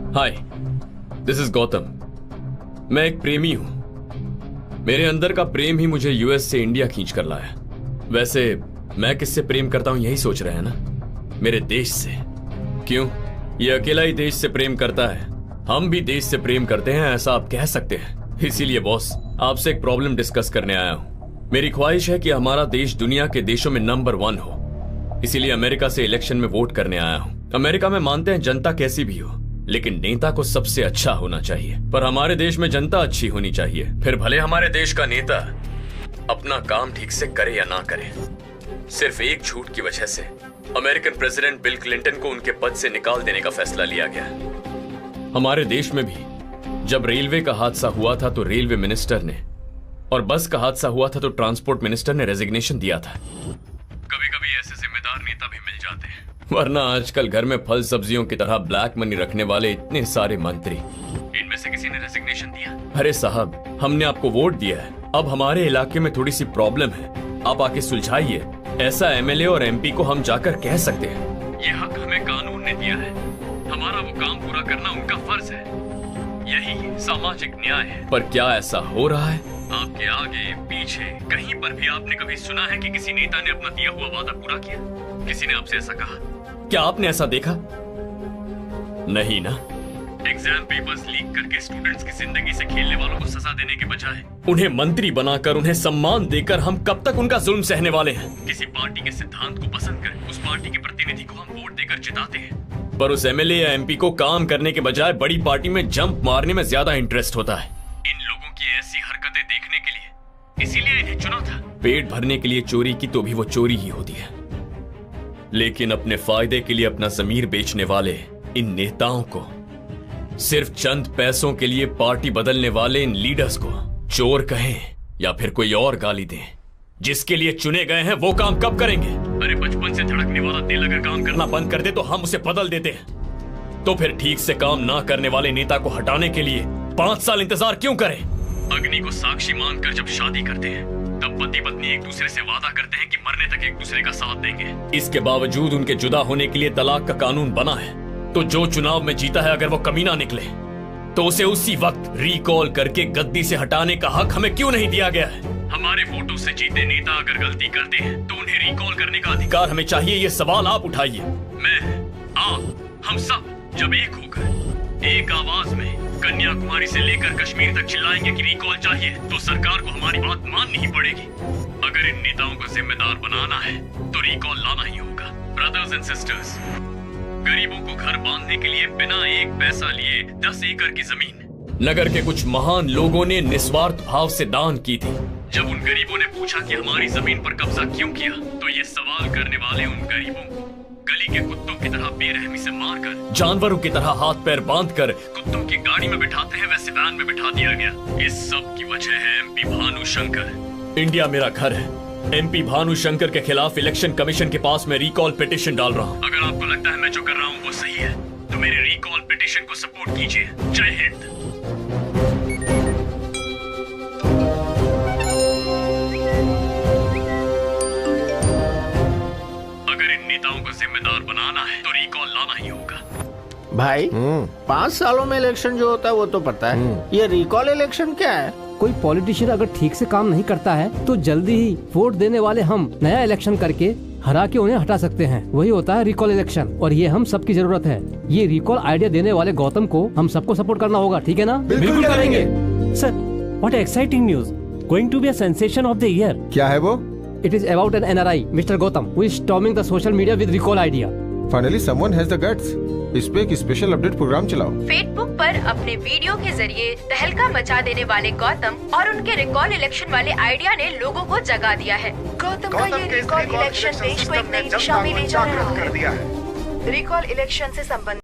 Hi, this is Gautam. मैं एक प्रेमी हूं। मेरे अंदर का प्रेम ही मुझे यूएस से इंडिया खींच कर लाया। वैसे मैं किससे प्रेम करता हूं यही सोच रहे हैं ना? मेरे देश से। क्यों? ये अकेला ही देश से प्रेम करता है। हम भी देश से प्रेम करते हैं, ऐसा आप कह सकते हैं। इसीलिए बॉस, आपसे एक प्रॉब्लम डिस्कस करने आया हूं। मेरी ख्वाहिश है कि हमारा देश दुनिया के देशों में नंबर 1 हो। इसीलिए अमेरिका से इलेक्शन में वोट करने आया हूं। अमेरिका में मानते हैं जनता कैसी भी हो, लेकिन नेता को सबसे अच्छा होना चाहिए। पर हमारे देश में जनता अच्छी होनी चाहिए। फिर भले हमारे देश का नेता अपना काम ठीक से करे या ना करे, सिर्फ एक झूठ की वजह से अमेरिकन प्रेसिडेंट बिल क्लिंटन को उनके पद से निकाल देने का फैसला लिया गया। हमारे देश में भी जब रेलवे का हादसा हुआ था तो रेलवे मिनिस्टर ने, और बस का हादसा हुआ था तो ट्रांसपोर्ट मिनिस्टर ने रेजिग्नेशन दिया था। कभी कभी ऐसे जिम्मेदार नेता भी मिल जाते हैं, वरना आजकल घर में फल सब्जियों की तरह ब्लैक मनी रखने वाले इतने सारे मंत्री, इनमें से किसी ने रेजिग्नेशन दिया? अरे साहब, हमने आपको वोट दिया है, अब हमारे इलाके में थोड़ी सी प्रॉब्लम है, आप आके सुलझाइए। ऐसा एमएलए और एमपी को हम जाकर कह सकते हैं। ये हक हमें कानून ने दिया है, हमारा वो काम पूरा करना उनका फर्ज है। यही सामाजिक न्याय है। पर क्या ऐसा हो रहा है? आपके आगे पीछे कहीं पर भी आपने कभी सुना है कि किसी नेता ने अपना दिया हुआ वादा पूरा किया? किसी ने आपसे ऐसा कहा? क्या आपने ऐसा देखा? नहीं ना। एग्जाम पेपर्स लीक करके स्टूडेंट्स की जिंदगी से खेलने वालों को सजा देने के बजाय उन्हें मंत्री बनाकर, उन्हें सम्मान देकर हम कब तक उनका जुल्म सहने वाले हैं? किसी पार्टी के सिद्धांत को पसंद कर उस पार्टी के प्रतिनिधि को हम वोट देकर जिताते हैं, पर उस एमएलए या एमपी को काम करने के बजाय बड़ी पार्टी में जंप मारने में ज्यादा इंटरेस्ट होता है। इन लोगों की ऐसी हरकतें देखने के लिए इसीलिए इन्हें चुना था। पेट भरने के लिए चोरी की तो भी वो चोरी ही होती है, लेकिन अपने फायदे के लिए अपना ज़मीर बेचने वाले इन नेताओं को, सिर्फ चंद पैसों के लिए पार्टी बदलने वाले इन लीडर्स को चोर कहें या फिर कोई और गाली दें, जिसके लिए चुने गए हैं वो काम कब करेंगे? अरे बचपन से धड़कने वाला दिल अगर काम करना बंद कर दे तो हम उसे बदल देते हैं। तो फिर ठीक से काम ना करने वाले नेता को हटाने के लिए 5 साल इंतजार क्यों करें? अग्नि को साक्षी मानकर जब शादी करते हैं तब पति पत्नी एक दूसरे से वादा करते हैं कि मरने तक एक दूसरे का साथ देंगे। इसके बावजूद उनके जुदा होने के लिए तलाक का कानून बना है। तो जो चुनाव में जीता है अगर वो कमीना निकले तो उसे उसी वक्त रिकॉल करके गद्दी से हटाने का हक हमें क्यों नहीं दिया गया है? हमारे वोटों से जीते नेता अगर गलती करते हैं तो उन्हें रिकॉल करने का अधिकार हमें चाहिए। ये सवाल आप उठाइए। मैं, आप, हम सब जब एक होकर एक आवाज में कन्याकुमारी से लेकर कश्मीर तक चिल्लाएंगे कि रिकॉल चाहिए, तो सरकार को हमारी बात माननी ही पड़ेगी। अगर इन नेताओं को जिम्मेदार बनाना है तो रिकॉल लाना ही होगा। ब्रदर्स एंड सिस्टर्स, गरीबों को घर बांधने के लिए बिना एक पैसा लिए 10 एकड़ की जमीन नगर के कुछ महान लोगों ने निस्वार्थ भाव से दान की थी। जब उन गरीबों ने पूछा कि हमारी जमीन पर कब्जा क्यों किया, तो ये सवाल करने वाले उन गरीबों को गली के कुत्तों की तरह बेरहमी से मारकर, जानवरों की तरह हाथ पैर बांधकर कुत्तों की गाड़ी में बिठाते हैं वैसे वैन में बिठा दिया गया। इस सब की वजह है एमपी भानु शंकर। इंडिया मेरा घर है। एमपी भानु शंकर के खिलाफ इलेक्शन कमीशन के पास मैं रिकॉल पिटीशन डाल रहा हूँ। अगर आपको लगता है मैं जो कर रहा हूँ वो सही है तो मेरे रिकॉल पिटीशन को सपोर्ट कीजिए। जय हिंद। अगर इन नेताओं को जिम्मेदार बनाना है तो रिकॉल लाना ही होगा। भाई 5 सालों में इलेक्शन जो होता है वो तो पता है, ये रिकॉल इलेक्शन क्या है? कोई पॉलिटिशियन अगर ठीक से काम नहीं करता है तो जल्दी ही वोट देने वाले हम नया इलेक्शन करके हरा के उन्हें हटा सकते हैं। वही होता है रिकॉल इलेक्शन, और ये हम सबकी जरूरत है। ये रिकॉल आइडिया देने वाले गौतम को हम सबको सपोर्ट करना होगा, ठीक है ना? बिल्कुल करेंगे। Sir, what exciting news, going to be a sensation of the year. क्या है वो? It is about an NRI, Mr. Gautam, who is storming the social media with recall idea. Finally, someone has the guts. इस पे एक special update programme चलाओ। Facebook पर अपने video के जरिए तहलका मचा देने वाले गौतम और उनके रिकॉल इलेक्शन वाले आइडिया ने लोगों को जगा दिया है। गौतम का ये रिकॉल इलेक्शन देश को एक नई दिशा में ले जा रहा है। रिकॉल इलेक्शन से संबंधित